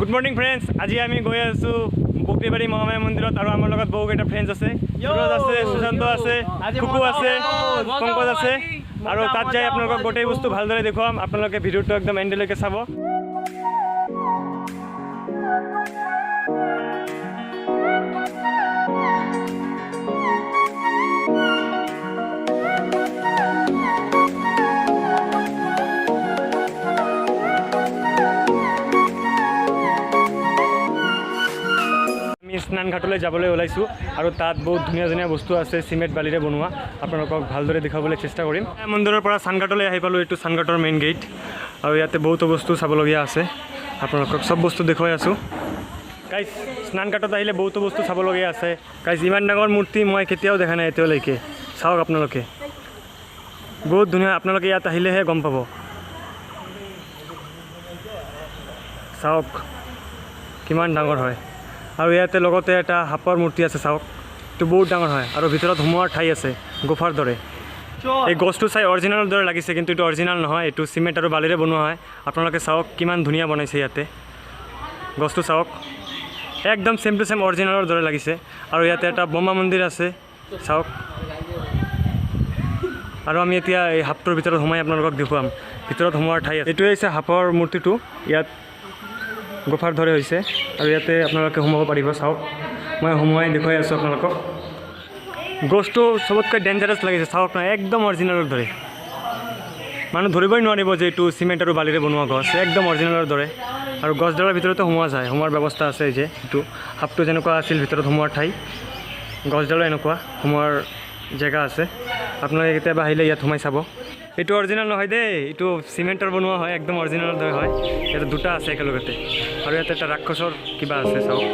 Good morning friends. আজি আমি গৈ আছো বগ্ৰিবাৰি মহামায়া মন্দিৰত আৰু আমাৰ লগত বহু কেইটা ফ্ৰেন্ডছ আছে। সুৰজ আছে, সুশান্ত আছে, কুকু আছে, পংকজ আছে আৰু তাত যাই আপোনালোকক গোটেই বস্তু ভালদৰে দেখুৱাম। আপোনালোকে ভিডিঅ'টো একদম এণ্ডলৈকে চাব। স্নানঘাটলৈ যাবলৈ ওলাইছোঁ আৰু তাত বহুত ধুনীয়া ধুনীয়া বস্তু আছে চিমেণ্ট বালিৰে বনোৱা। আপোনালোকক ভালদৰে দেখুৱাবলৈ চেষ্টা কৰিম। মন্দিৰৰ পৰা স্নানঘাটলৈ আহি পালোঁ। এইটো স্নানঘাটৰ মেইন গেট আৰু ইয়াতে বহুতো বস্তু চাবলগীয়া আছে। আপোনালোকক চব বস্তু দেখুৱাই আছোঁ। গাইজ স্নানঘাটত আহিলে বহুতো বস্তু চাবলগীয়া আছে। গাইজ ইমান ডাঙৰ মূৰ্তি মই কেতিয়াও দেখা নাই এতিয়ালৈকে। চাওক আপোনালোকে, বহুত ধুনীয়া। আপোনালোকে ইয়াত আহিলেহে গম পাব। চাওক কিমান ডাঙৰ হয়। আৰু ইয়াতে লগতে এটা সাপৰ মূৰ্তি আছে। চাওক এইটো বহুত ডাঙৰ হয় আৰু ভিতৰত সোমোৱাৰ ঠাই আছে গুফাৰ দৰে। এই গছটো চাই অৰিজিনেলৰ দৰে লাগিছে, কিন্তু এইটো অৰিজিনেল নহয়। এইটো চিমেণ্ট আৰু বালিৰে বনোৱা হয়। আপোনালোকে চাওক কিমান ধুনীয়া বনাইছে। ইয়াতে গছটো চাওক একদম ছেম টু ছেম অৰিজিনেলৰ দৰে লাগিছে। আৰু ইয়াতে এটা বোমা মন্দিৰ আছে। চাওক আৰু আমি এতিয়া এই সাপটোৰ ভিতৰত সোমাই আপোনালোকক দেখুৱাম। ভিতৰত সোমোৱাৰ ঠাই আছে। এইটোৱে হৈছে সাপৰ মূৰ্তিটো। ইয়াত গুফাৰ দৰে হৈছে আৰু ইয়াতে আপোনালোকে সোমাব পাৰিব। চাওক মই সোমোৱাই দেখুৱাই আছোঁ আপোনালোকক। গছটো চবতকৈ ডেঞ্জাৰাছ লাগিছে। চাওক না, একদম অৰিজিনেলৰ দৰে। মানুহ ধৰিবই নোৱাৰিব যে এইটো চিমেণ্ট আৰু বালিৰে বনোৱা গছ। একদম অৰিজিনেলৰ দৰে। আৰু গছডালৰ ভিতৰতে সোমোৱা যায়। সোমোৱাৰ ব্যৱস্থা আছে। যে এইটো সাপটো যেনেকুৱা আছিল ভিতৰত সোমোৱাৰ ঠাই, গছডালো এনেকুৱা সোমোৱাৰ জেগা আছে। আপোনালোকে কেতিয়াবা আহিলে ইয়াত সোমাই চাব। এইটো অৰিজিনেল নহয় দেই, এইটো চিমেণ্টৰ বনোৱা হয়। একদম অৰিজিনেলৰ দৰে হয়। ইয়াতে দুটা আছে একেলগতে আৰু ইয়াতে এটা ৰাক্ষসৰ কিবা আছে। চাওক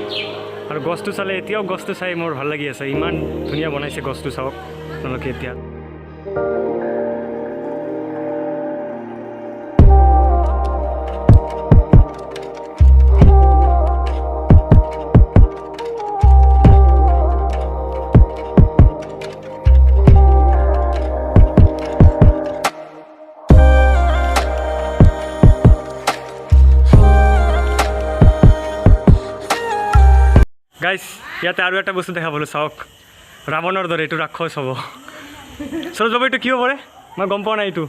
আৰু গছটো চালে এতিয়াও গছটো চাই মোৰ ভাল লাগি আছে। ইমান ধুনীয়া বনাইছে গছটো। চাওক আপোনালোকে এতিয়া। গাইজ ইয়াতে আৰু এটা বস্তু দেখা পালোঁ। চাওক ৰাৱণৰ দৰে। এইটো ৰাক্ষস হ'ব। সৰজ বাবু এইটো কি হ'ব? মই গম পোৱা নাই। এইটো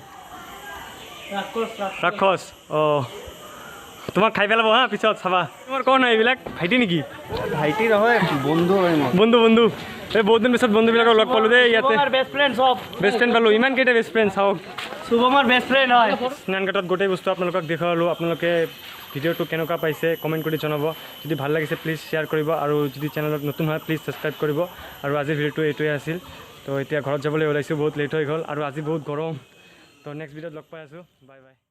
ৰাক্ষস। অঁ, তোমাক খাই পেলাব হা পিছত চাবা। তোমাৰ কোন হয় এইবিলাক? ভাইটি নেকি? ভাইটি নহয়, বন্ধু হয়। বন্ধু বন্ধু এই বহুত দিন পিছত বন্ধুবিলাকক লগ পালোঁ দেই। ইয়াতে বেষ্ট ফ্ৰেণ্ড চব। বেষ্ট ফ্ৰেণ্ড পালোঁ। ইমান কেইটা বেষ্ট ফ্ৰেণ্ড। চাওক শুভমৰ বেষ্ট ফ্ৰেণ্ড হয়। স্নানঘাটত গোটেই বস্তু আপোনালোকক দেখুৱালোঁ। আপোনালোকে ভিডিঅ'টো কেনেকুৱা পাইছে কমেণ্ট কৰি জনাব। যদি ভাল লাগিছে প্লিজ শ্বেয়াৰ কৰিব আৰু যদি চেনেলত নতুন হয় প্লিজ ছাবস্ক্ৰাইব কৰিব। আৰু আজিৰ ভিডিঅ'টো এইটোৱে আছিল। তো এতিয়া ঘৰত যাবলৈ ওলাইছোঁ। বহুত লেট হৈ গ'ল আৰু আজি বহুত গৰম। তো নেক্সট ভিডিঅ'ত লগ পাই আছোঁ। Bye bye.